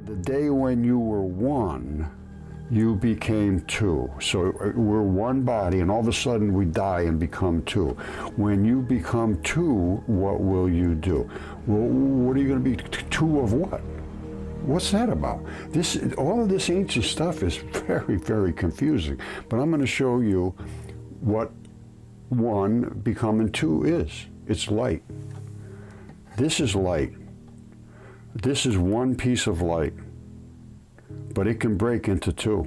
The day when you were one, you became two. So we're one body, and all of a sudden we die and become two. When you become two, what will you do? Well, what are you going to be two of what? What's that about? All of this ancient stuff is very, very confusing. But I'm going to show you what one becoming two is. It's light. This is light. This is one piece of light, but it can break into two.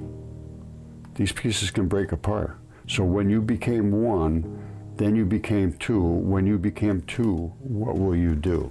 These pieces can break apart. So when you became one, then you became two. When you became two, what will you do?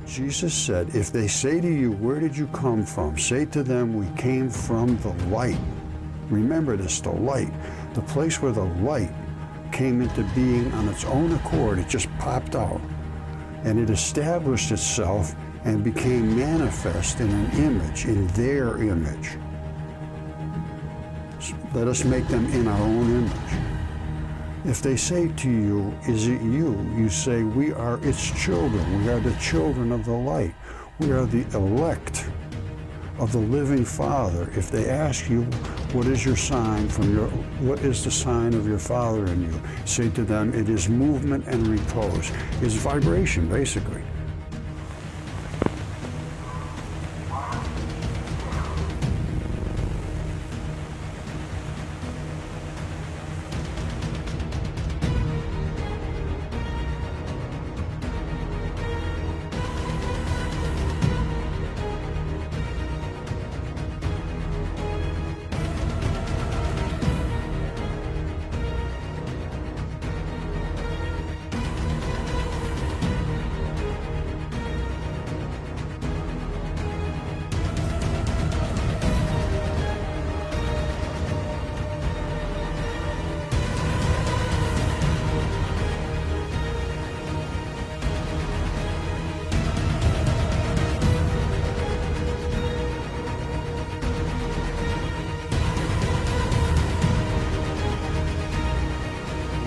Jesus said, if they say to you, where did you come from? Say to them, we came from the light. Remember this, the light. The place where the light came into being on its own accord, it just popped out. And it established itself and became manifest in an image, in their image. Let us make them in our own image. If they say to you, is it you? You say, we are its children. We are the children of the light. We are the elect of the living Father. If they ask you, what is your sign what is the sign of your Father in you? Say to them, it is movement and repose. It's vibration, basically.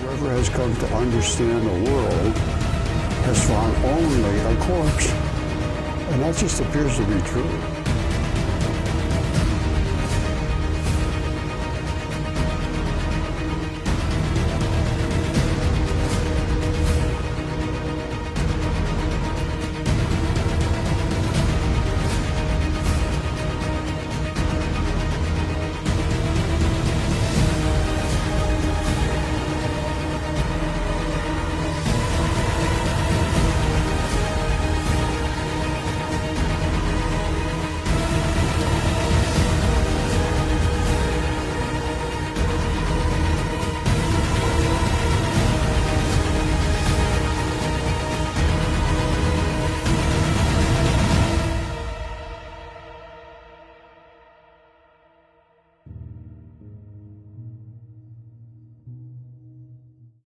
Whoever has come to understand the world has found only a corpse. And that just appears to be true.